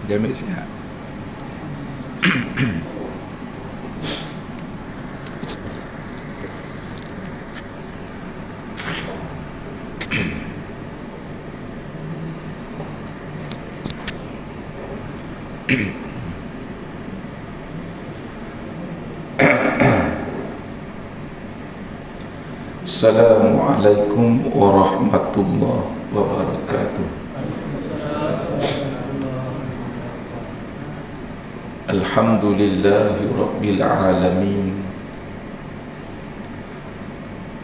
Jamil sihat. Assalamualaikum warahmatullahi wabarakatuh. Alhamdulillahi rabbil alamin.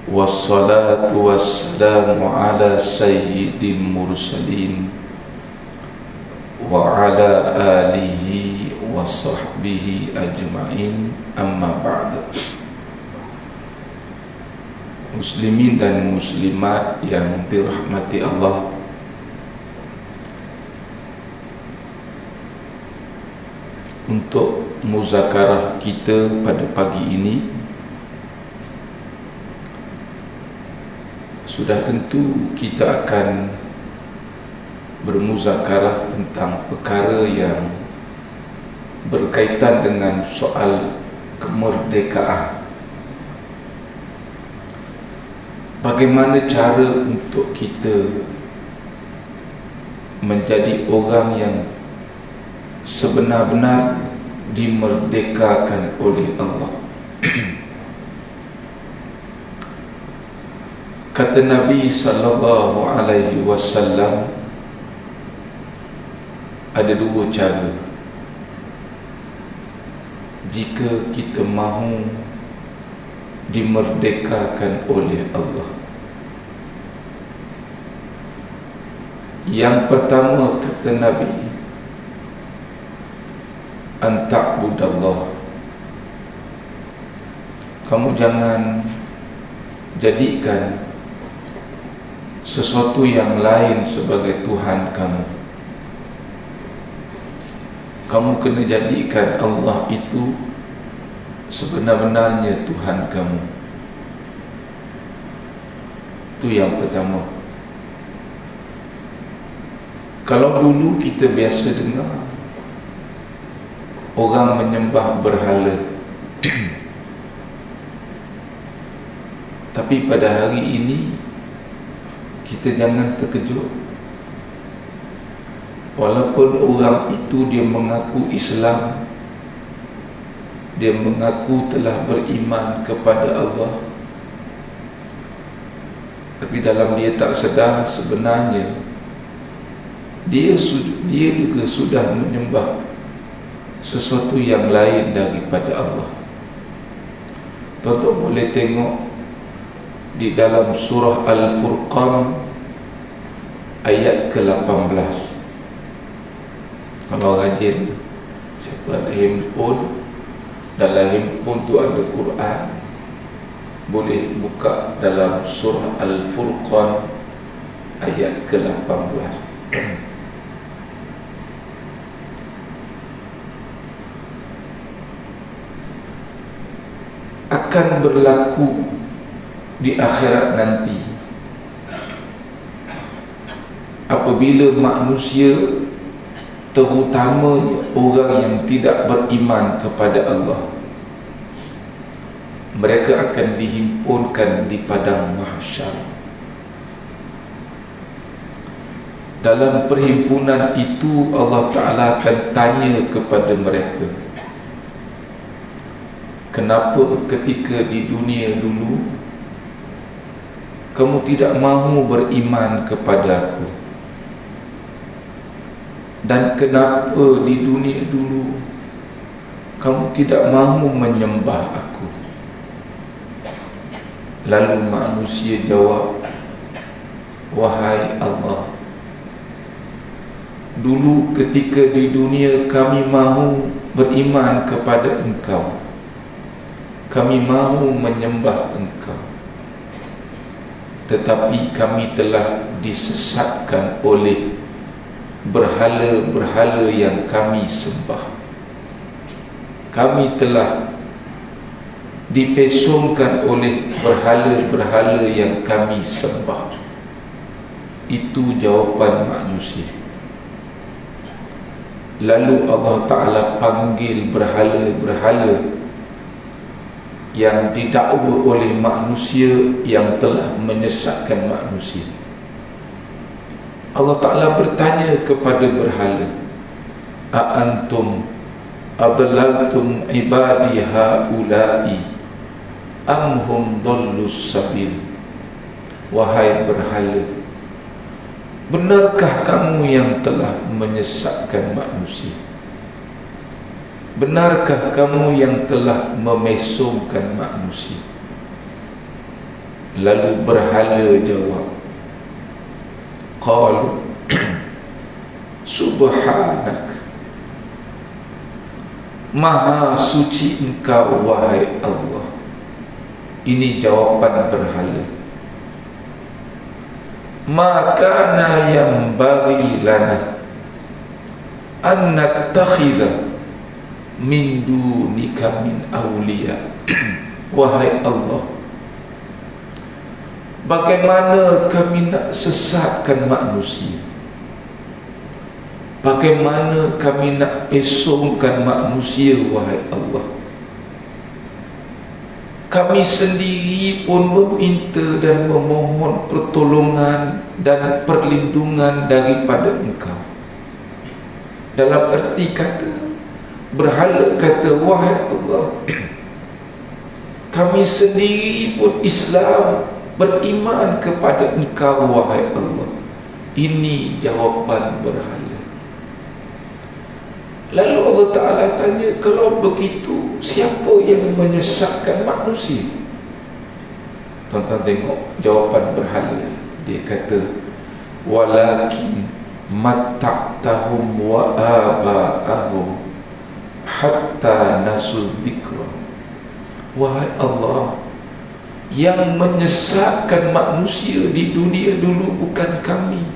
Wassalatu wassalamu ala sayyidil mursalin wa ala alihi wa sahbihi ajma'in, amma ba'da. Muslimin dan muslimat yang dirahmati Allah, untuk muzakarah kita pada pagi ini, sudah tentu kita akan bermuzakarah tentang perkara yang berkaitan dengan soal kemerdekaan. Bagaimana cara untuk kita menjadi orang yang sebenar-benar dimerdekakan oleh Allah. Kata Nabi sallallahu alaihi wasallam, ada dua cara jika kita mahu dimerdekakan oleh Allah. Yang pertama, kata Nabi, an ta'budallah. Kamu jangan jadikan sesuatu yang lain sebagai Tuhan kamu. Kamu kena jadikan Allah itu sebenar-benarnya Tuhan kamu. Itu yang pertama. Kalau dulu kita biasa dengar orang menyembah berhala, tapi pada hari ini kita jangan terkejut. Walaupun orang itu dia mengaku Islam, dia mengaku telah beriman kepada Allah, tapi dalam dia tak sedar sebenarnya dia juga sudah menyembah sesuatu yang lain daripada Allah. Tuan-tuan boleh tengok di dalam surah Al-Furqan ayat ke-18. Kalau rajin, siapa ada handphone, dalam handphone tu ada Quran, boleh buka dalam surah Al-Furqan ayat ke-18. Akan berlaku di akhirat nanti apabila manusia, terutamanya orang yang tidak beriman kepada Allah, mereka akan dihimpunkan di padang mahsyar. Dalam perhimpunan itu Allah Ta'ala akan tanya kepada mereka, kenapa ketika di dunia dulu kamu tidak mahu beriman kepada aku? Dan kenapa di dunia dulu kamu tidak mahu menyembah aku? Lalu manusia jawab, wahai Allah, dulu ketika di dunia kami mahu beriman kepada engkau, kami mahu menyembah engkau, tetapi kami telah disesatkan oleh berhala-berhala yang kami sembah. Kami telah dipesongkan oleh berhala-berhala yang kami sembah. Itu jawapan manusia. Lalu Allah Ta'ala panggil berhala-berhala yang didakwa oleh manusia yang telah menyesatkan manusia. Allah Ta'ala bertanya kepada berhala, "A'antum adlaltum ibadi haula'i am hum dhallus sabil?" Wahai berhala, benarkah kamu yang telah menyesatkan manusia? Benarkah kamu yang telah memesongkan manusia? Lalu berhala jawab, qalu subhanak, maha suci engkau wahai Allah. Ini jawapan berhala. Makana yang bagi lana an nattakhidha min dunika min awliya. Wahai Allah, bagaimana kami nak sesatkan manusia? Bagaimana kami nak pesongkan manusia, wahai Allah? Kami sendiri pun meminta dan memohon pertolongan dan perlindungan daripada Engkau. Dalam erti kata, berhala kata, wahai Allah, kami sendiri pun Islam, beriman kepada Engkau wahai Allah. Ini jawapan berhala. Lalu Allah Ta'ala tanya, kalau begitu siapa yang menyesatkan manusia? Tuan-tuan tengok jawapan berhala. Dia kata, walakin matta'tahum wa aba'ahum hatta nasu dzikra. Wahai Allah, yang menyesatkan manusia di dunia dulu bukan kami,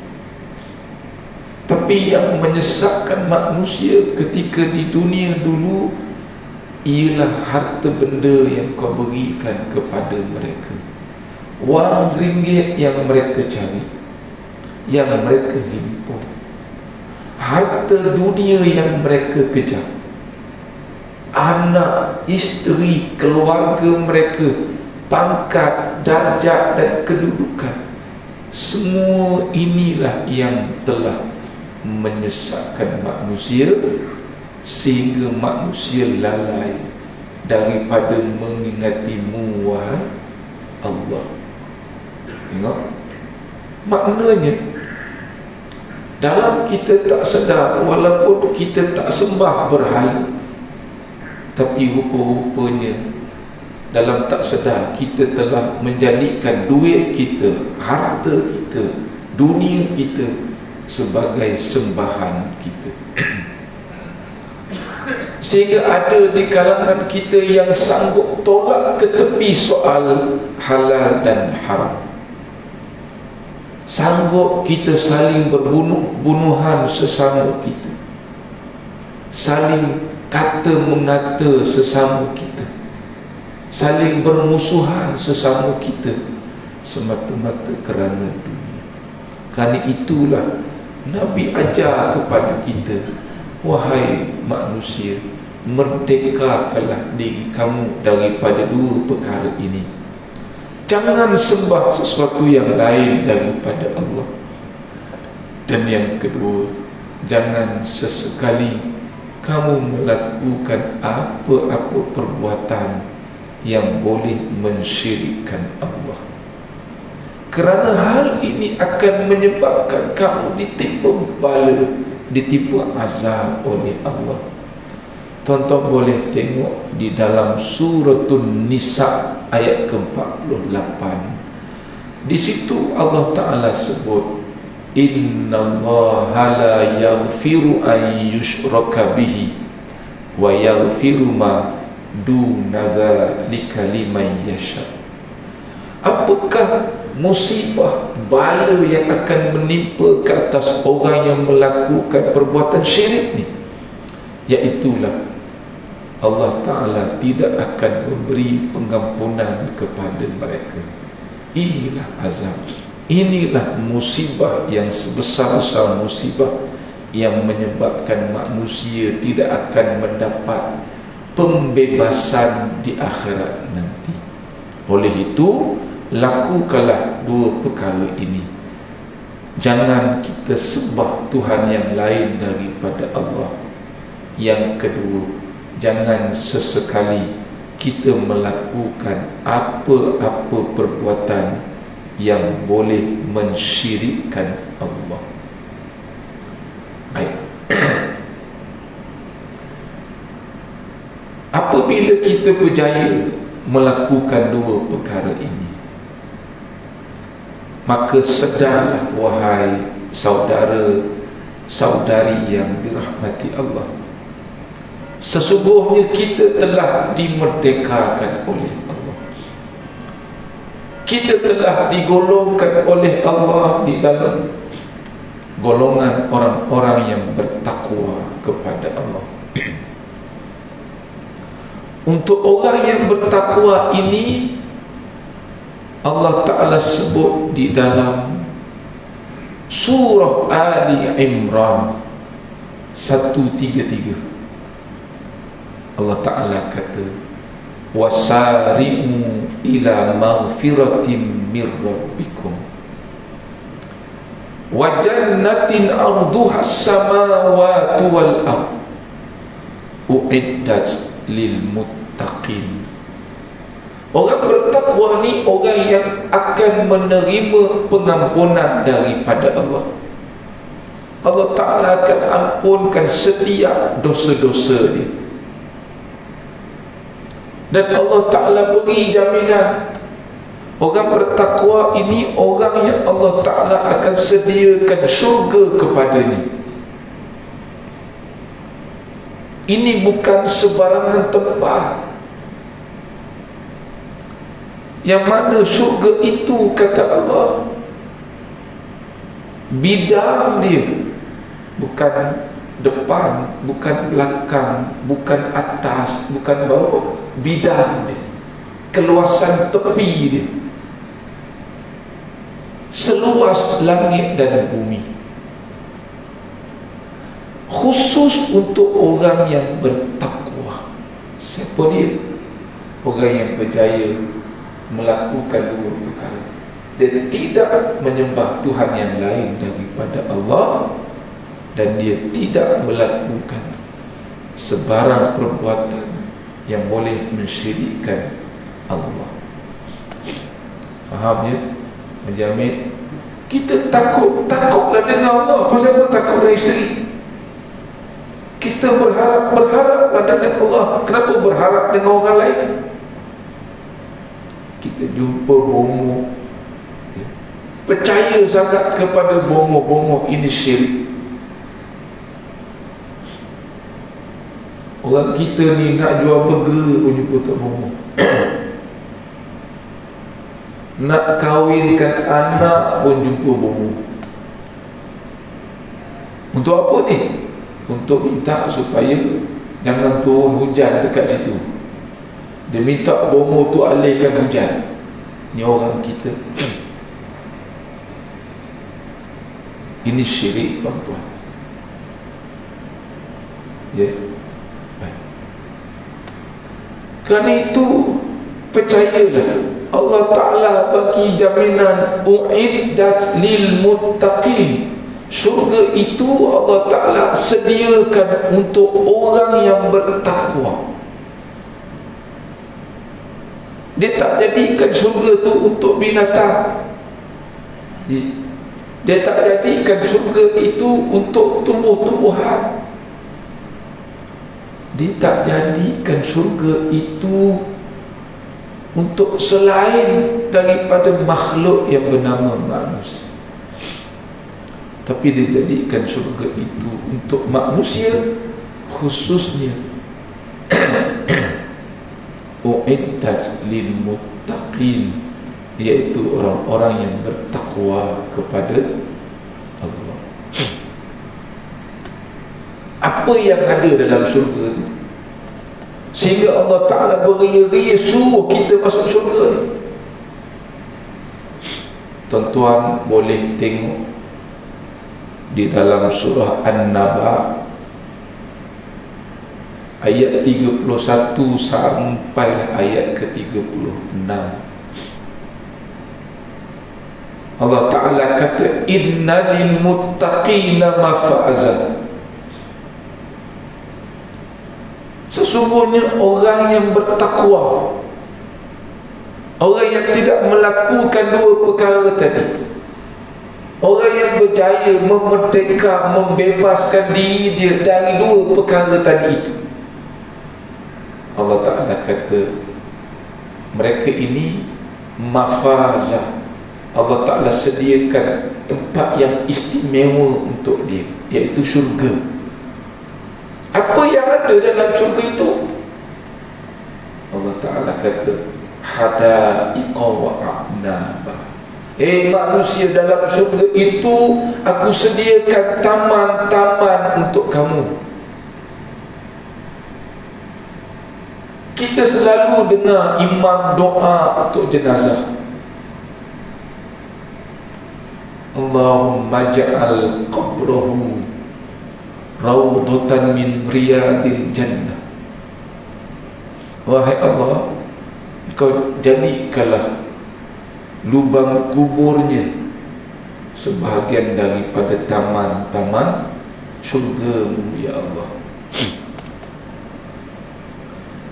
tapi yang menyesatkan manusia ketika di dunia dulu ialah harta benda yang kau berikan kepada mereka, wang ringgit yang mereka cari, yang mereka himpun, harta dunia yang mereka kejar, anak, isteri, keluarga mereka, pangkat, darjat dan kedudukan. Semua inilah yang telah menyesatkan manusia sehingga manusia lalai daripada mengingatimu wahai Allah. Tengok, maknanya dalam kita tak sedar, walaupun kita tak sembah berhala, tapi rupa-rupanya dalam tak sedar kita telah menjadikan duit kita, harta kita, dunia kita sebagai sembahan kita. Sehingga ada di kalangan kita yang sanggup tolak ke tepi soal halal dan haram. Sanggup kita saling berbunuh-bunuhan sesama kita, saling kata mengata sesama kita, saling bermusuhan sesama kita, semata-mata kerana dunia. Kerana itulah Nabi ajar kepada kita, wahai manusia, merdekakanlah diri kamu daripada dua perkara ini. Jangan sembah sesuatu yang lain daripada Allah. Dan yang kedua, jangan sesekali kamu melakukan apa-apa perbuatan yang boleh mensyirikkan Allah. Kerana hal ini akan menyebabkan kamu ditimpa bala, ditimpa azab oleh Allah. Tuan-tuan boleh tengok di dalam Suratul Nisa ayat ke-48. Di situ Allah Ta'ala sebut, innallaha la yaghfiru an yushraka bihi wa yaghfiru ma duna dzalika liman yasha. Apakah musibah, bala yang akan menimpa ke atas orang yang melakukan perbuatan syirik ni? Iaitulah Allah Ta'ala tidak akan memberi pengampunan kepada mereka. Inilah azab, inilah musibah yang sebesar-besar musibah yang menyebabkan manusia tidak akan mendapat pembebasan di akhirat nanti. Oleh itu, lakukanlah dua perkara ini. Jangan kita sembah Tuhan yang lain daripada Allah. Yang kedua, jangan sesekali kita melakukan apa-apa perbuatan yang boleh mensyirikkan Allah. Baik. Apabila kita berjaya melakukan dua perkara ini, maka sedarlah wahai saudara-saudari yang dirahmati Allah, sesungguhnya kita telah dimerdekakan oleh Allah. Kita telah digolongkan oleh Allah di dalam golongan orang-orang yang bertakwa kepada Allah. Untuk orang yang bertakwa ini, Allah Ta'ala sebut di dalam surah Ali Imran 133. Allah Ta'ala kata, wasari'u ila maghfiratin mir rabbikum wa jannatin arduha as-samawati wal ard uiddat lil muttaqin. Orang bertakwa ni orang yang akan menerima pengampunan daripada Allah. Allah Ta'ala akan ampunkan setiap dosa-dosa dia. Dan Allah Ta'ala beri jaminan, orang bertakwa ini orang yang Allah Ta'ala akan sediakan syurga kepadanya. Ini bukan sebarangan tempat. Yang mana syurga itu, kata Allah, bidang dia bukan depan, bukan belakang, bukan atas, bukan bawah. Bidang dia, keluasan tepi dia, seluas langit dan bumi. Khusus untuk orang yang bertakwa. Siapa dia? Orang yang berjaya melakukan dua perkara. Dia tidak menyembah Tuhan yang lain daripada Allah, dan dia tidak melakukan sebarang perbuatan yang boleh mensyirikkan Allah. Faham ya? Menjamin kita takutlah dengan Allah. Pasal apa takut dengan isteri? Kita berharaplah dengan Allah. Kenapa berharap dengan orang lain? Kita jumpa bongo, percaya sangat kepada bongo-bongo, ini syirik. Orang kita ni nak jual burger pun jumpa tak bongo. Nak kahwinkan anak pun jumpa bongo. Untuk apa ni? Untuk minta supaya jangan turun hujan dekat situ. Dia minta bongo tu alihkan hujan. Ni orang kita. Ini syirik, tuan-tuan. Ya. Kerana itu, percayalah, Allah Ta'ala bagi jaminan uiddat lil muttaqin. Syurga itu Allah Ta'ala sediakan untuk orang yang bertakwa. Dia tak jadikan syurga tu untuk binatang. Dia tak jadikan syurga itu untuk tumbuh-tumbuhan. Dia tak jadikan syurga itu untuk selain daripada makhluk yang bernama manusia. Tapi dia jadikan syurga itu untuk manusia, khususnya uiddat lil muttaqin, iaitu orang-orang yang bertakwa kepada Allah. Apa yang ada dalam syurga itu sehingga Allah Ta'ala beria-ria suruh kita masuk syurga ni? Tuan-tuan boleh tengok di dalam surah An-Naba ayat 31 sampailah ayat ke-36. Allah Ta'ala kata, inna lil muttaqina mafaza. Sesungguhnya orang yang bertakwa, orang yang tidak melakukan dua perkara tadi, orang yang berjaya memerdeka, membebaskan diri dia dari dua perkara tadi itu, Allah Ta'ala kata mereka ini mafazah. Allah Ta'ala sediakan tempat yang istimewa untuk dia, iaitu syurga. Apa yang ada dalam syurga itu? Allah Ta'ala kata hadaiqa wa a'naba. Manusia, dalam syurga itu aku sediakan taman-taman untuk kamu. Kita selalu dengar imam doa untuk jenazah, Allahumma ja'al qabrahu rawdatan min riyadil jannah. Wahai Allah, Kau jadikanlah lubang kuburnya sebahagian daripada taman-taman syurga-Mu, ya Allah.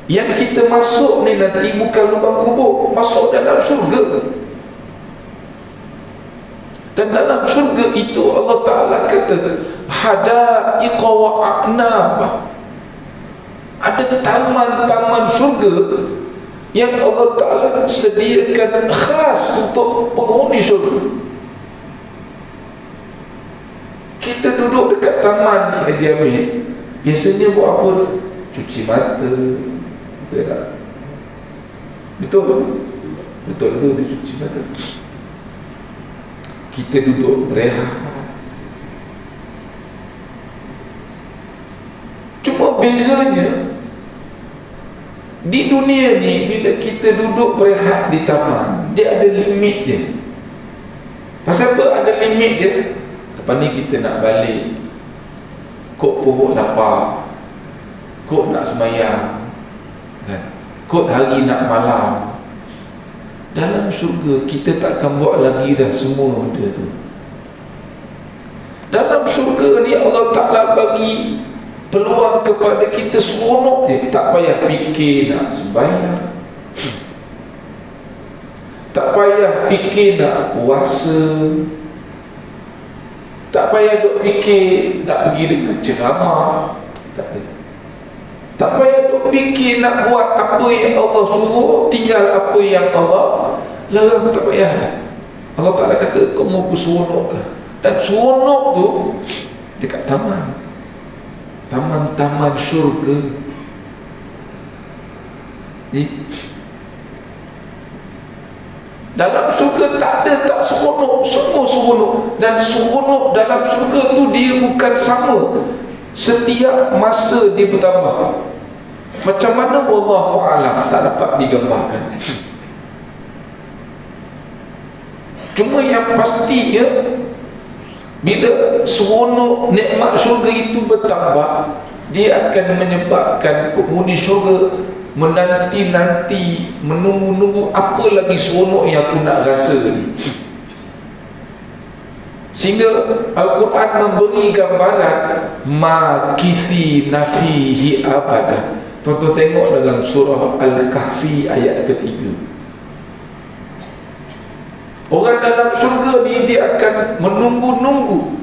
Yang kita masuk ni nanti bukan lubang kubur, masuk dalam syurga. Dan dalam syurga itu Allah Ta'ala kata hadaiqa wa a'naba. Ada taman-taman syurga yang Allah Ta'ala sediakan khas untuk penghuni syurga. Kita duduk dekat taman ni Haji Amir, biasanya buat apa? Cuci mata. Betul tak? Betul? Betul dia cuci mata. Kita duduk berehat. Cuma bezanya di dunia ni, bila kita duduk berehat di taman, dia ada limit dia. Pasal apa ada limit dia? Lepas ni kita nak balik, kok perut lapar, kok nak sembahyang kan? Kod hari nak malam. Dalam syurga kita takkan buat lagi dah semua benda tu. Dalam syurga ni Allah Ta'ala bagi peluang kepada kita seronok je. Tak payah fikir nak sembahyang, tak payah fikir nak puasa, tak payah duk fikir nak pergi dengan ceramah. Tak payah. Tak payah duk fikir nak buat apa yang Allah suruh, tinggal apa yang Allah larang. Tak payah lah. Allah Ta'ala kata kamu berseronok lah. Dan seronok tu dekat taman, taman-taman syurga ni. Dalam syurga tak ada tak seronok, semua seronok. Dan seronok dalam syurga tu dia bukan sama, setiap masa dia bertambah. Macam mana wallahu a'lam, tak dapat digambarkan. Cuma yang pastinya, bila seronok nikmat syurga itu bertambah, dia akan menyebabkan penghuni syurga menanti-nanti, menunggu-nunggu apa lagi seronok yang aku nak rasa ni. Sehingga Al-Quran memberi gambaran makithi nafihi abadah. Tuan-tuan tengok dalam surah Al-Kahfi ayat ketiga. Orang dalam syurga ni dia akan menunggu-nunggu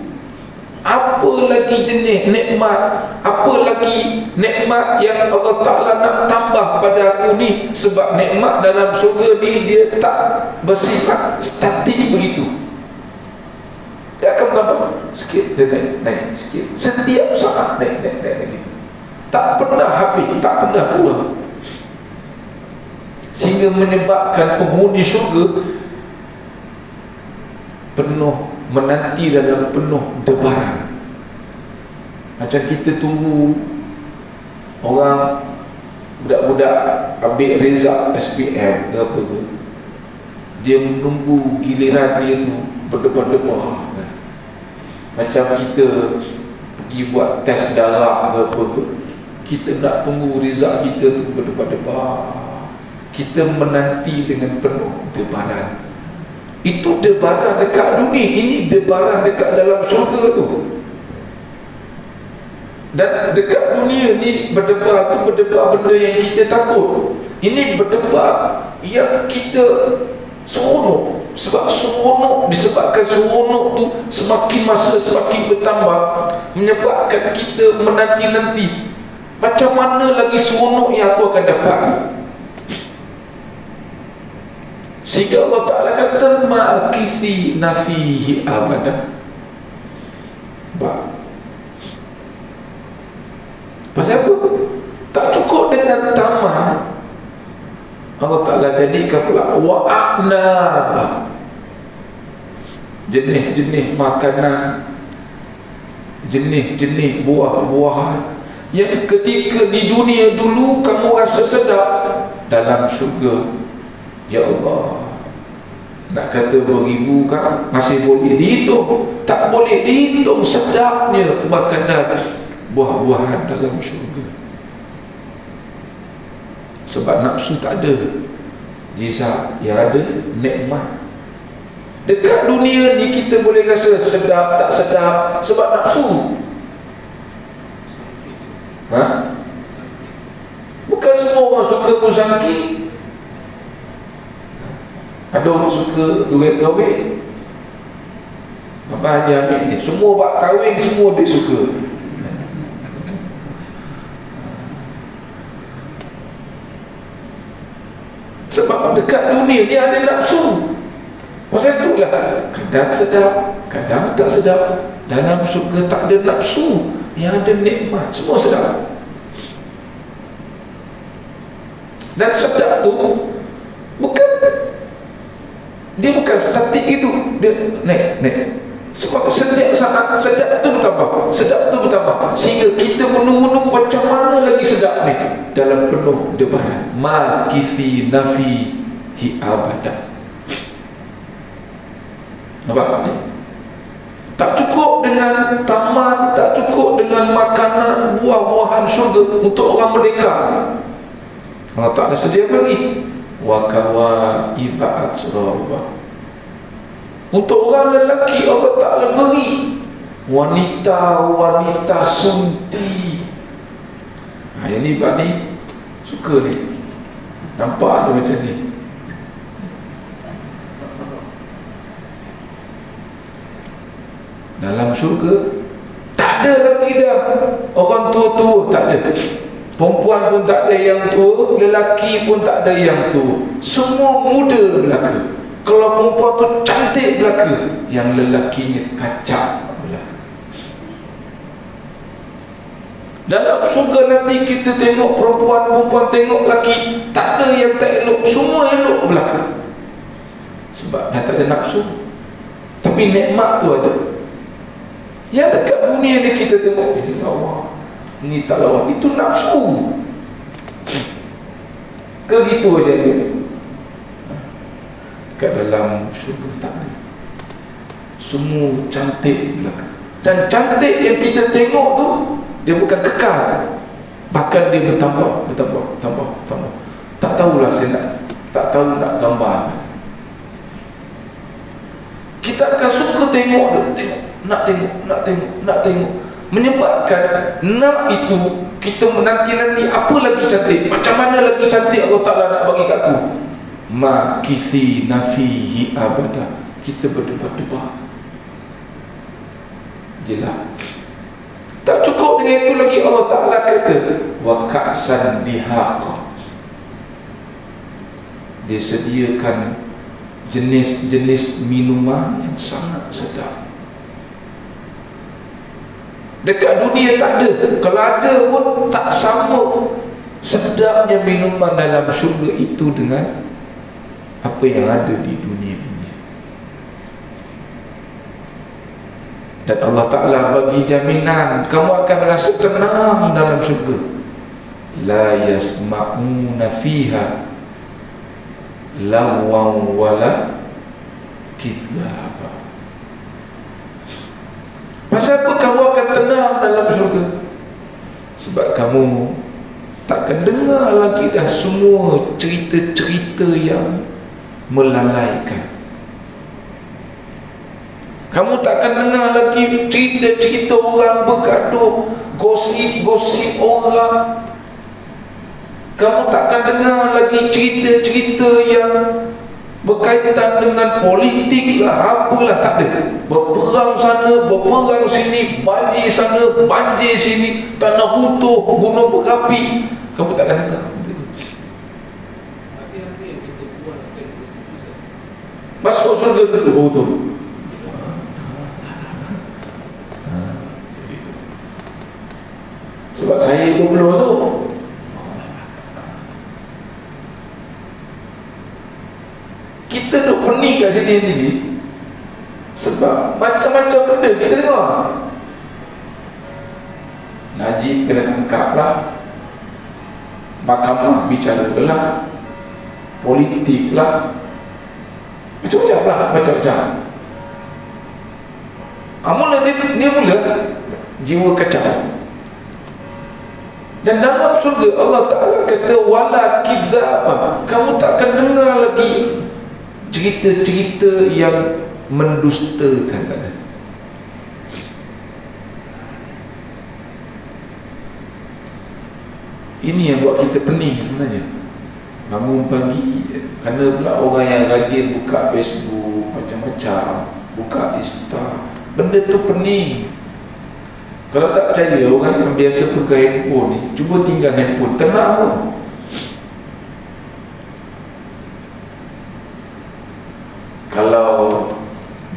apa lagi jenis nikmat, apa lagi nikmat yang Allah Ta'ala nak tambah pada aku ni. Sebab nikmat dalam syurga ni dia tak bersifat statik begitu. Dia akan bertambah sikit, dia naik sikit. Setiap saat naik. Tak pernah habis, tak pernah kurang. Sehingga menyebabkan penghuni syurga penuh, menanti dalam penuh debaran. Macam kita tunggu orang, budak-budak ambil result SPM ke apa ke, dia menunggu giliran dia tu berdebar-debar kan? Macam kita pergi buat tes darah ke apa ke, kita nak tunggu result kita tu berdebar-debar, kita menanti dengan penuh debaran. Itu debaran dekat dunia, ini debaran dekat dalam syurga tu. Dan dekat dunia ni berdebar tu berdebar benda yang kita takut. Ini berdebar yang kita seronok. Sebab seronok, disebabkan seronok tu semakin masa semakin bertambah, menyebabkan kita menanti-nanti macam mana lagi seronok yang aku akan dapat. Sehingga Allah Ta'ala kata ma'akisi nafihi abadah. Pasal apa? Tak cukup dengan taman, Allah Ta'ala jadikan pula wa'aknaba, jenis-jenis makanan, jenis-jenis buah-buahan yang ketika di dunia dulu kamu rasa sedap, dalam syurga, ya Allah, nak kata beribu kan masih boleh dihitung, tak boleh dihitung sedapnya makanan buah-buahan dalam syurga. Sebab nafsu tak ada. Jisa yang ada nikmat. Dekat dunia ni kita boleh rasa sedap tak sedap sebab nafsu. Bukan semua orang suka musangki. Ada orang suka duit kahwin. Apa Haji ambil ni, semua bak kahwin semua dia suka. Sebab dekat dunia dia ada nafsu. Pasal itulah kadang sedap, kadang tak sedap. Dalam syurga tak ada nafsu, yang ada nikmat, semua sedap. Dan sedap tu bukan, dia bukan statik itu, dia naik. Sebab setiap saat sedap tu bertambah, sedap tu bertambah, sehingga kita menunggu-nunggu macam mana lagi sedap ni, dalam penuh debaran. Makisi nafihi abadah. Nampak ni? Tak cukup dengan taman, tak cukup dengan makanan, buah-buahan syurga untuk orang merdeka. Allah Ta'ala sedia lagi wa kawaiba atraba. Untuk orang lelaki Allah Ta'ala beri wanita-wanita sunti. Yang ni Pak ni suka ni, nampak je macam ni. Dalam syurga tak ada lagi dah orang tua-tua, tak ada. Perempuan pun tak ada yang tua, lelaki pun tak ada yang tua. Semua muda belaka. Kalau perempuan tu cantik belaka, yang lelakinya kacak belaka. Dalam syurga nanti kita tengok perempuan tengok lelaki, tak ada yang tak elok, semua elok belaka. Sebab dah tak ada nafsu. Tapi nikmat tu ada. Yang dekat dunia ni kita tengok, ini lawa, ini tak lawa, itu nafsu. Ke gitu aja dia. Kat dalam syurga tak ada. Semua cantik belaka. Dan cantik yang kita tengok tu, dia bukan kekal, bahkan dia bertambah. Tak tahulah saya tak tahu nak gambar. Kita akan suka tengok, nak tengok, menyebabkan nak itu kita menanti-nanti apa lagi cantik, macam mana lagi cantik Allah Ta'ala nak bagi kat aku. Makisi nafihi abadah. Kita berdebar-debar. Jelas. Tak cukup dengan itu lagi, Allah Ta'ala kata wa ka'san dihaqa. Dia sediakan jenis-jenis minuman yang sangat sedap. Dekat dunia tak ada. Kalau ada pun tak sama sedapnya minuman dalam syurga itu dengan apa yang ada di dunia ini. Dan Allah Ta'ala bagi jaminan kamu akan rasa tenang dalam syurga. La yasma'una fiha lawaw wala kizaba. Pasal apa kamu akan tenang dalam syurga? Sebab kamu takkan dengar lagi dah semua cerita-cerita yang melalaikan. Kamu takkan dengar lagi cerita-cerita orang bergaduh, gosip-gosip orang. Kamu takkan dengar lagi cerita-cerita yang berkaitan dengan politik lah, apalah, tak ada. Berperang sana, berperang sini, banjir sana, banjir sini, tanah runtuh, gunung berapi. Kamu takkan dengar. Masuk surga dulu. Tu. Sebab saya pun belum masuk. Kita duk pening kat sini ni sebab macam-macam benda kita dengar. Najib kena tangkap lah, mahkamah bicara lah, politik lah, macam-macam lah, macam-macam. Mula dia mula jiwa kacau. Dan dalam surga Allah Ta'ala kata wala kidzaba, kamu takkan dengar lagi cerita-cerita yang mendustakan, tak ada. Ini yang buat kita pening sebenarnya. Bangun pagi, kerana pula orang yang rajin buka Facebook macam-macam, buka Insta, benda tu pening. Kalau tak percaya, orang yang biasa pakai handphone ni, cuba tinggal handphone, tenang tu. Kalau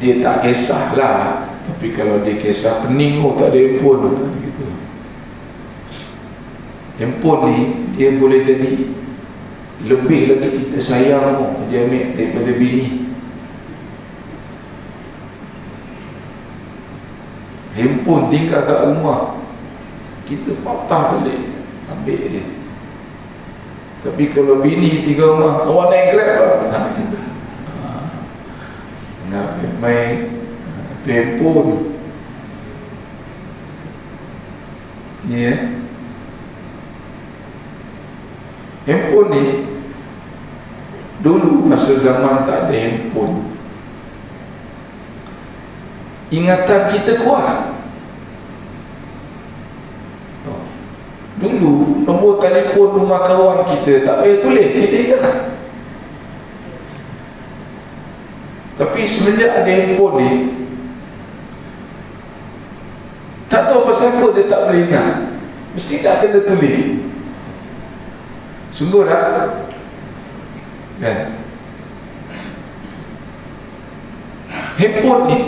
dia tak kisahlah, tapi kalau dia kisah, pening tu, tak ada handphone tu, gitu. Handphone ni dia boleh jadi lebih lagi kita sayang tu, dia ambil daripada bini. Handphone tinggal kat rumah, kita patah balik ambil dia. Tapi kalau bini tinggal rumah, awak naik Grab lah, nak main handphone ni ya. Handphone ni dulu masa zaman tak ada handphone, ingatan kita kuat. Dulu nombor telefon rumah kawan kita tak payah tulis, kita ingat. Tapi semenjak ada handphone ni, tak tahu pasal apa dia tak boleh ingat, mesti nak kena tulis. Sungguh tak? Kan? Handphone ni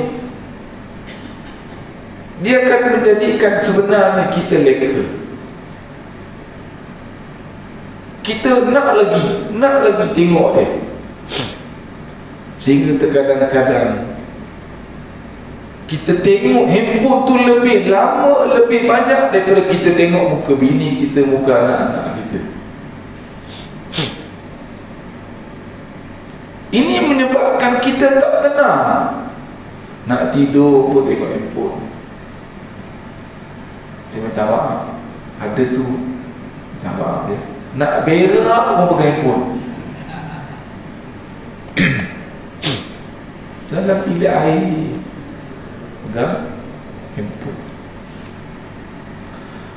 dia akan menjadikan sebenarnya kita leka. Kita nak lagi tengok dia, sehingga terkadang-kadang kita tengok handphone tu lebih lama, lebih banyak daripada kita tengok muka bini kita, muka anak-anak kita. Ini menyebabkan kita tak tenang. Nak tidur pun tengok handphone. Saya minta maaf, ada tu, minta maaf dia, nak berak pun pakai handphone. Dalam bilik air pegang handphone.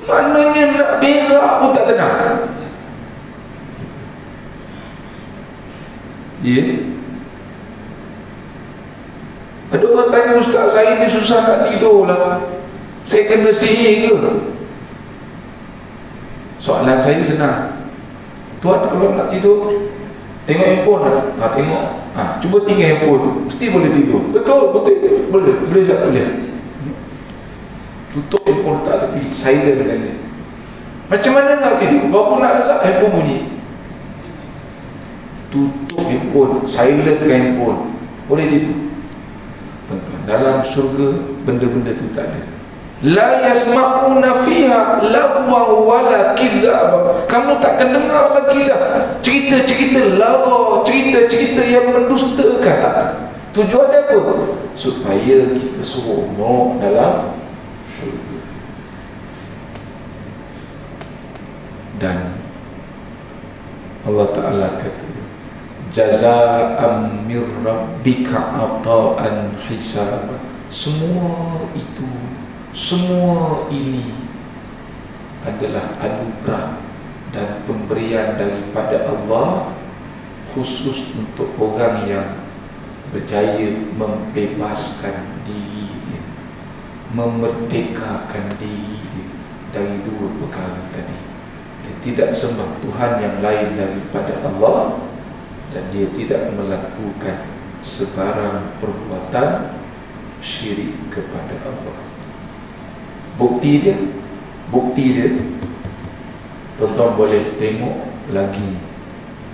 Maknanya nak berak pun tak tenang. Ya. Ada orang tanya, ustaz, saya ni susah nak tidur lah, saya kena sihir ke? Soalan saya senang. Tuan kalau nak tidur, tengok handphone lah. Tengok. Cuba tinggal handphone, mesti boleh tidur. Betul, betul. Boleh tak boleh? Tutup handphone, letak tepi, silent dengan dia. Macam mana nak tidur? Baru nak letak handphone bunyi, tutup handphone, silent ke handphone, boleh tidur. Dalam syurga benda-benda tu tak ada. La yasma'una fiha lagwa wala kidzaba. Kamu takkan dengar lagi dah cerita-cerita lara, cerita-cerita yang mendustakan, tak. Tujuan dia apa? Supaya kita seronok dalam syurga. Dan Allah Ta'ala kata, jazaa'an mir rabbika ata'an hisaba. Semua itu, semua ini adalah anugerah dan pemberian daripada Allah khusus untuk orang yang berjaya membebaskan diri dia, memerdekakan diri dia dari dua perkara tadi. Dia tidak sembah Tuhan yang lain daripada Allah, dan dia tidak melakukan sebarang perbuatan syirik kepada Allah. Bukti dia tuan-tuan boleh tengok lagi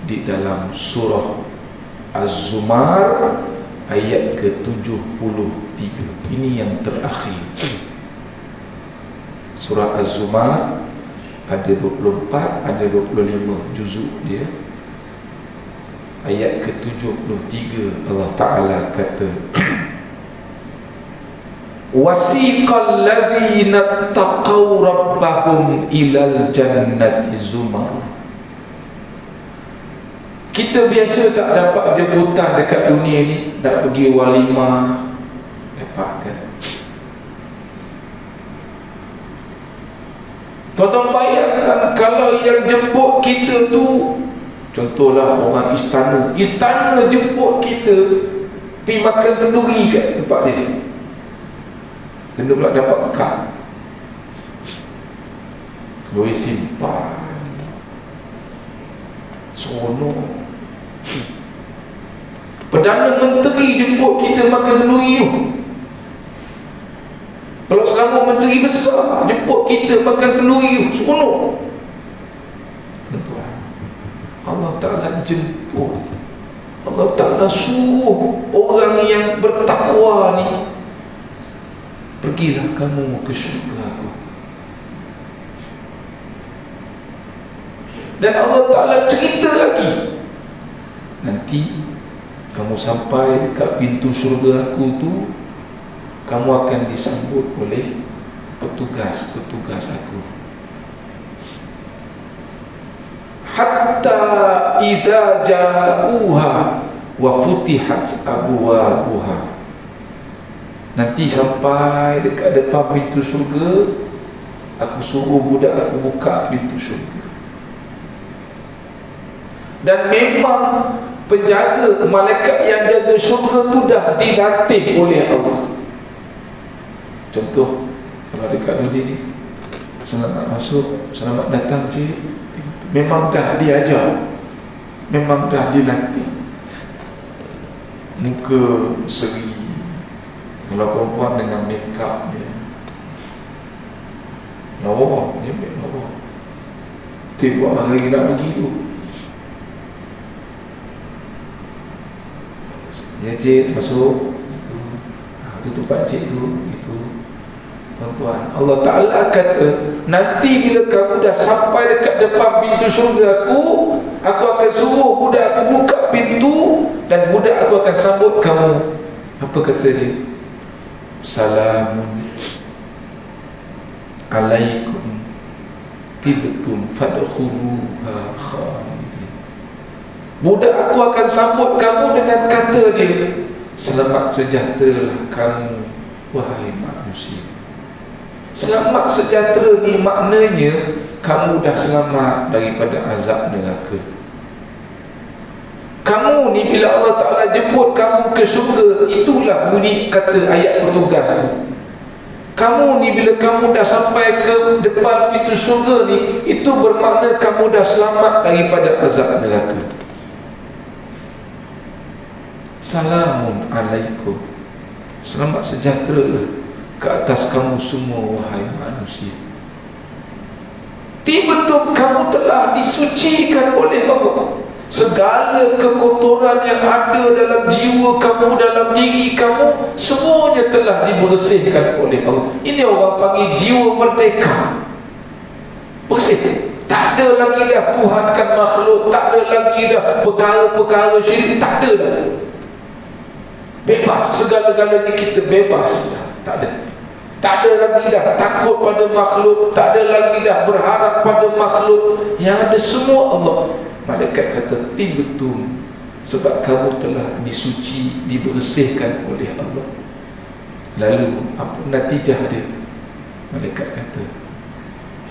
di dalam surah Az-Zumar ayat ke-73. Ini yang terakhir. Surah Az-Zumar ada 24, ada 25 juzuk dia. Ayat ke-73 Allah Ta'ala kata, wasiqal ladzina taqaw rabbahum ilal jannati zumar. Kita biasa tak dapat jemputan dekat dunia ni, nak pergi walimah, dapat kan? Tuan-tuan bayangkan kalau yang jemput kita tu, contohlah orang istana jemput kita pergi makan kenduri kat tempat dia, kena pula dapat kad, duit simpan, seronok. Perdana Menteri jemput kita makan kenduri tu. Kalau selama menteri besar jemput kita makan kenduri tu, seronok. Tuan, Allah Ta'ala jemput, Allah Ta'ala suruh orang yang bertakwa ni, pergilah kamu ke syurga aku. Dan Allah Ta'ala cerita lagi, nanti kamu sampai dekat pintu syurga aku tu, kamu akan disambut oleh petugas-petugas aku. Hatta idza ja'uha wa futihat abwabuha. Nanti sampai dekat depan pintu syurga, aku suruh budak aku buka pintu syurga. Dan memang penjaga, malaikat yang jaga syurga tu dah dilatih oleh Allah. Contoh, kalau dekat dunia ni, selamat masuk, selamat datang cik, memang dah diajar, memang dah dilatih. Muka seri, kalau perempuan dengan make up dia, lawa, dia make lawa. Tengok hari nak pergi tu, ya cik masuk, itu tempat cik tu, itu. Tuan-tuan, Allah Ta'ala kata, nanti bila kamu dah sampai dekat depan pintu syurga aku akan suruh budak aku buka pintu, dan budak aku akan sambut kamu. Apa kata dia? Salamun alaikum tibtum fadkhuluha khalidin. Budak aku akan sambut kamu dengan kata dia, selamat sejahteralah kamu wahai manusia. Selamat sejahtera ni maknanya kamu dah selamat daripada azab neraka. Kamu ni bila Allah Ta'ala jemput kamu ke syurga, itulah bunyi kata ayat petugas tu. Kamu ni bila kamu dah sampai ke depan pintu syurga ni, itu bermakna kamu dah selamat daripada azab neraka. Salamun alaikum, selamat sejahtera lah ke atas kamu semua wahai manusia. Tiba-tiba kamu telah disucikan oleh Allah. Segala kekotoran yang ada dalam jiwa kamu, dalam diri kamu, semuanya telah dibersihkan oleh Allah. Ini orang panggil jiwa merdeka, bersih. Tak ada lagi dah tuhankan makhluk, tak ada lagi dah perkara-perkara syirik, tak ada dah. Bebas, segala-galanya kita bebas dah. Tak ada. Tak ada lagi dah takut pada makhluk, tak ada lagi dah berharap pada makhluk. Yang ada semua Allah. Malaikat kata, betul, sebab kamu telah disuci, dibersihkan oleh Allah. Lalu apa natijah dia? Malaikat kata,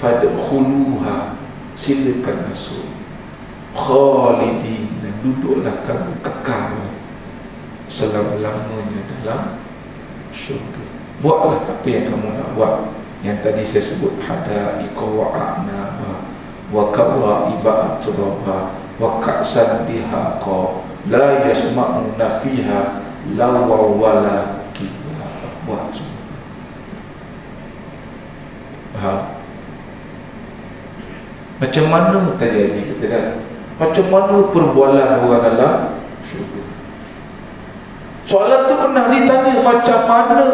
fadkhuluha, silakan masuk, khalidin, duduklah kamu kekal selama-lamanya dalam syurga. Buatlah apa yang kamu nak buat. Yang tadi saya sebut, hadaiqa wa a'naba wa kawaiba atraba wa ka'san dihaqa la yasma'una fiha lawa wala kidhaba. Buat semua. Faham? Macam mana tadi Haji kata kan? Macam mana perbualan orang dalam syurga? Soalan tu pernah ditanya, macam mana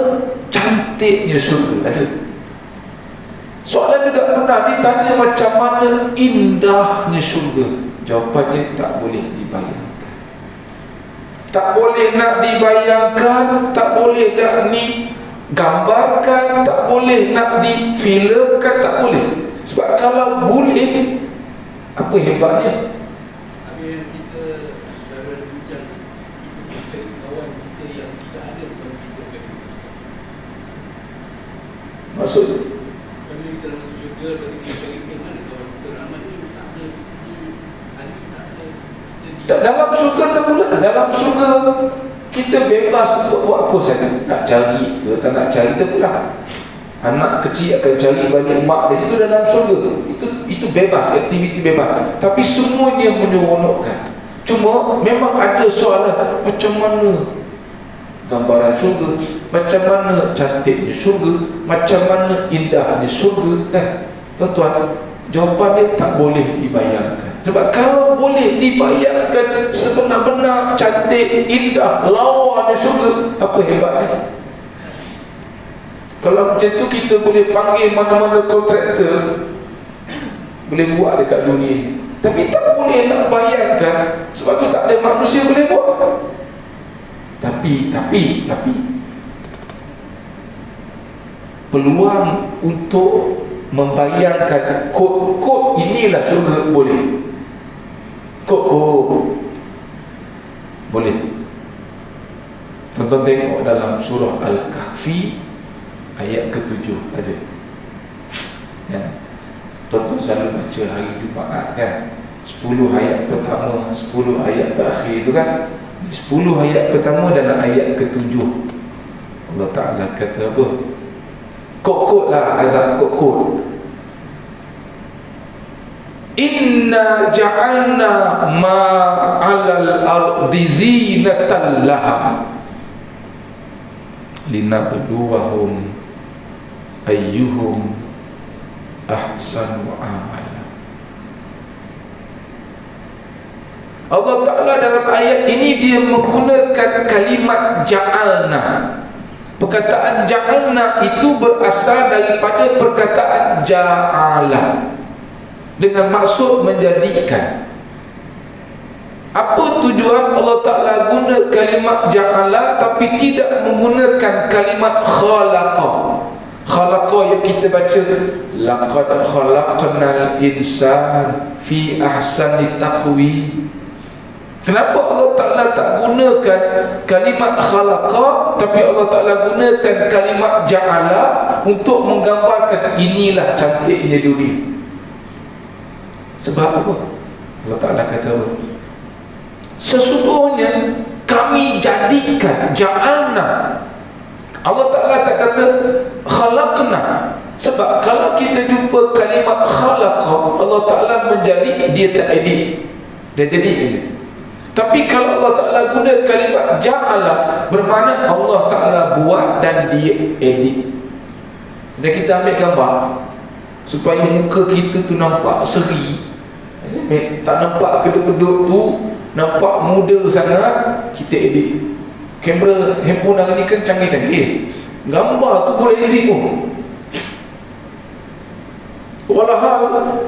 cantiknya syurga? Soalan juga pernah ditanya, macam mana indahnya syurga? Jawapannya tak boleh dibayangkan. Tak boleh nak dibayangkan, tak boleh nak digambarkan, tak boleh nak difilmkan, tak boleh. Sebab kalau boleh, apa hebatnya? Maksud kalau kita dalam syurga, kalau kita cari mana kawan kita ramai ni tak ada di sini, hari tak ada. Dalam syurga tak pula. Dalam syurga kita bebas untuk buat apa saja. Nak cari ke tak nak cari tak pula. Anak kecil akan cari balik mak dia, itu dalam syurga. Itu bebas, aktiviti bebas. Tapi semuanya menyeronokkan. Cuma memang ada soalan, macam mana gambaran syurga, macam mana cantiknya syurga, macam mana indahnya syurga, kan? Tuan-tuan, jawapan dia tak boleh dibayangkan. Sebab kalau boleh dibayangkan sebenar-benar cantik, indah, lawanya syurga, apa hebatnya? Kalau macam tu kita boleh panggil mana-mana kontraktor, boleh buat dekat dunia ni. Tapi tak boleh nak bayangkan, sebab tu tak ada manusia boleh buat. Tapi peluang untuk membayangkan kod inilah syurga boleh. Kod boleh. Tonton tengok dalam surah Al-Kahfi ayat ke-7 ada. Yang tonton selalu baca hari Jumaat kan, 10 ayat pertama, 10 ayat terakhir tu kan. 10 ayat pertama dalam ayat ke-7 Allah Ta'ala kata apa? Kod lah azab, kod. Inna ja'alna ma'alal ardi zinatan laha linabluwahum ayyuhum ahsanu amala. Allah Ta'ala dalam ayat ini dia menggunakan kalimat ja'alna. Perkataan ja'alna itu berasal daripada perkataan ja'ala, dengan maksud menjadikan. Apa tujuan Allah Ta'ala guna kalimat ja'ala tapi tidak menggunakan kalimat khalaqa? Khalaqa yang kita baca, laqad khalaqnal insan fi ahsani taqwim. Kenapa Allah Ta'ala tak gunakan kalimat khalaqa, tapi Allah Ta'ala gunakan kalimat ja'ala untuk menggambarkan inilah cantiknya dunia? Sebab apa? Allah Ta'ala kata apa? Sesungguhnya kami jadikan, ja'alna. Allah Ta'ala tak kata khalaqna. Sebab kalau kita jumpa kalimat khalaqa, Allah Ta'ala menjadi, dia tak edit, dia jadi ini. Tapi kalau Allah Ta'ala guna kalimat ja'ala, bermakna Allah Ta'ala buat dan dia edit. Dan kita ambil gambar supaya muka kita tu nampak seri, tak nampak kedut-kedut tu, nampak muda sangat, kita edit. Kamera handphone hari ni kan canggih-canggih, gambar tu boleh edit pun. Walahal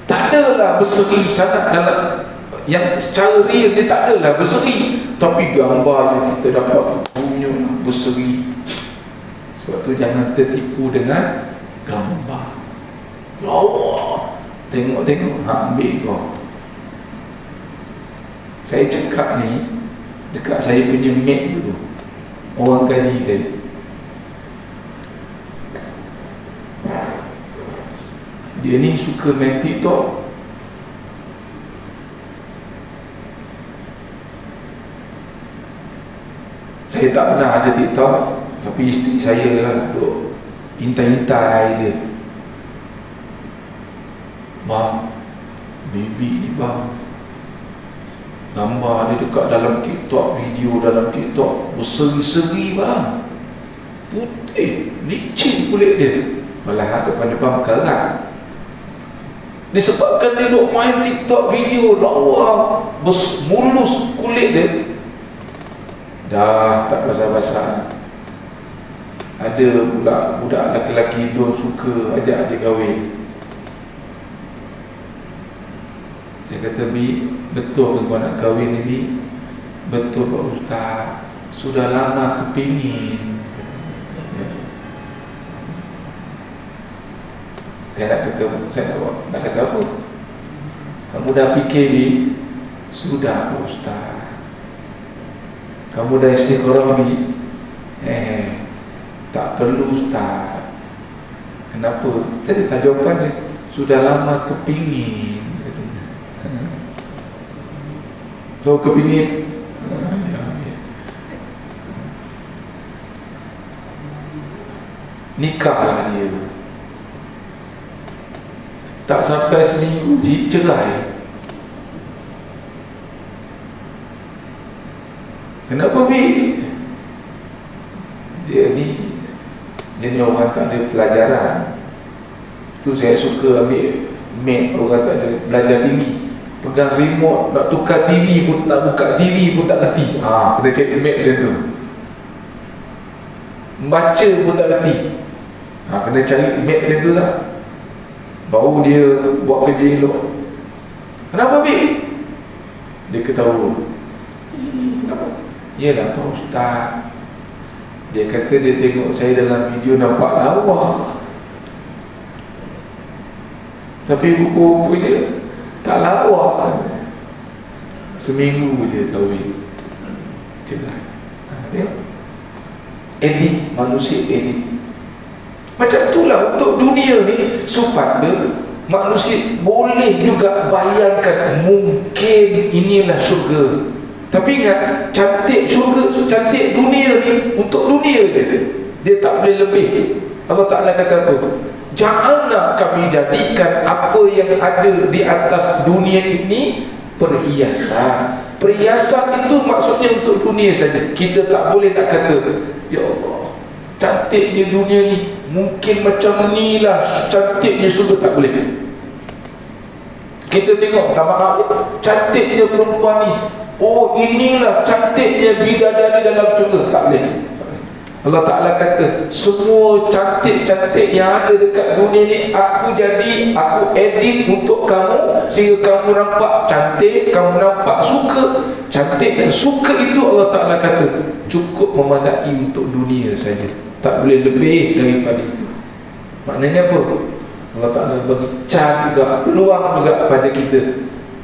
tak adalah berseri sangat dalam, yang secara real dia tak adalah berseri, tapi gambar yang kita dapat punya berseri. Sebab tu jangan tertipu dengan gambar. Allah, tengok-tengok, ambil kau. Saya cakap ni dekat saya punya mate dulu, orang gaji saya. Dia ni suka main TikTok. Saya tak pernah ada TikTok, tapi isteri saya lah duk intai-intai dia. Bang, baby ni bang, gambar dia dekat dalam TikTok, video dalam TikTok berseri-seri bang, putih, licin kulit dia, malah depan-depan karat. Disebabkan dia duk main TikTok video lawa, mulus kulit dia. Dah tak basah-basah, ada pula budak lelaki-lelaki Indon suka ajak dia kahwin. Saya kata, Bi, betul ke kau nak kahwin ni, Bi? Betul Pak Ustaz, sudah lama kepingin. Saya nak kata apa? Kamu dah fikir, Bi? Sudah Pak Ustaz. Kamu dah istiqorah, Bi? Tak perlu Ustaz. Kenapa? Tadi tak jawapan dia, sudah lama kepingin. Kau kepingin? Nikahlah dia. Tak sampai seminggu cerai. Kenapa, Bi? Dia ni orang tak ada pelajaran. Tu saya suka ambil mate orang tak ada belajar tinggi. Pegang remote, nak tukar TV pun tak, buka TV pun tak kerti. Kena cari mate dia tu. Membaca pun tak kerti. Kena cari mate dia tu lah, baru dia buat kerja elok. Kenapa, Bi? Dia ketawa. Kenapa? Yelah Pak Ustaz, dia kata dia tengok saya dalam video nampak lawa, tapi rupa-rupanya tak lawa. Seminggu dia kahwin, cerai. Tengok, edit, manusia edit. Macam itulah untuk dunia ni, supaya manusia boleh juga bayangkan mungkin inilah syurga. Tapi ingat, cantik syurga tu, cantik dunia ni untuk dunia je. Dia tak boleh lebih. Allah Ta'ala kata apa? Janganlah kami jadikan apa yang ada di atas dunia ini perhiasan. Perhiasan itu maksudnya untuk dunia saja. Kita tak boleh nak kata, ya Allah, cantiknya dunia ni, mungkin macam ni lah cantiknya syurga. Tak boleh. Kita tengok, tak maaf, cantiknya perempuan ni, oh inilah cantiknya bidadari dalam syurga. Tak boleh. Allah Ta'ala kata, semua cantik-cantik yang ada dekat dunia ni aku edit untuk kamu, sehingga kamu nampak cantik, kamu nampak suka. Cantik dan suka itu Allah Ta'ala kata cukup memadai untuk dunia saja, tak boleh lebih daripada itu. Maknanya apa? Allah Ta'ala bagi cara juga, peluang juga pada kita,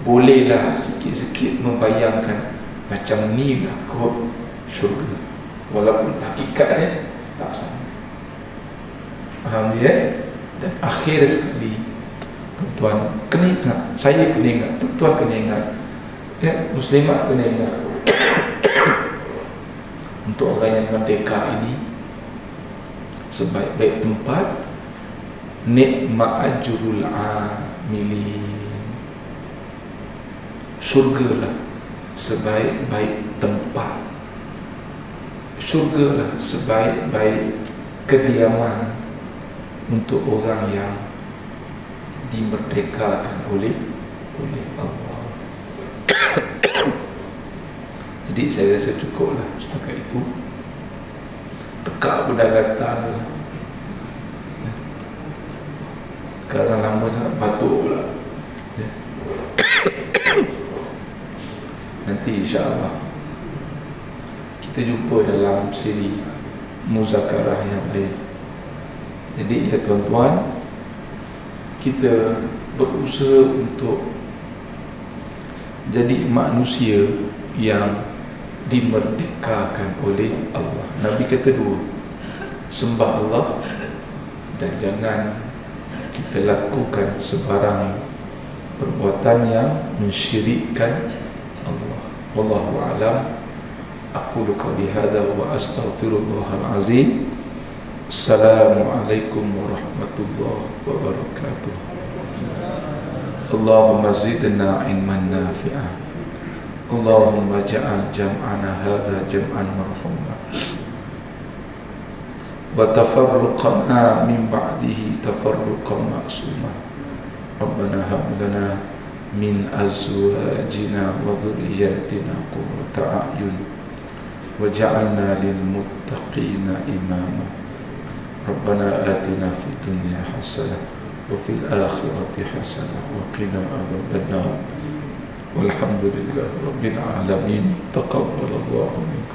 bolehlah sikit-sikit membayangkan macam ni lah kot syurga, walaupun hakikatnya tak sama. Faham dia? Dan akhir sekali, tuan-tuan kena ingat, saya kena ingat, tuan-tuan kena ingat, ya, muslimat kena ingat, untuk orang yang merdeka ini, sebaik-baik tempat nikmat ajrul amilin, syurgalah sebaik-baik tempat, syurgalah sebaik-baik kediaman untuk orang yang dimerdekakan oleh Allah. Jadi saya rasa cukuplah setakat itu. Tekak pun dah gatal lah. Sekarang lama sangat batuk pula. Nanti insyaAllah kita jumpa dalam siri muzakarah yang lain. Jadi ya tuan-tuan, kita berusaha untuk jadi manusia yang dimerdekakan oleh Allah. Nabi kata dua, sembah Allah dan jangan kita lakukan sebarang perbuatan yang mensyirikkan Allah. Wallahu a'lam. Aqulu qawli hadza wa astaghfirullahal azim. Assalamualaikum warahmatullahi wabarakatuh. Allahumma zidna ilman nafi'ah. Allahumma ja'al jam'ana hadha jam'an marhuma wa tafarruqana min ba'dihi tafarruqan ma'suma. Rabbana hab lana min azwajina wa dhurriyyatina qurrata a'yun waj'alna lil muttaqina imama. Rabbana atina fid dunya hasanah wa fil akhirati hasanah wa qina adzabannar. Walhamdulillahi rabbil alamin. Taqabbalallahu minna.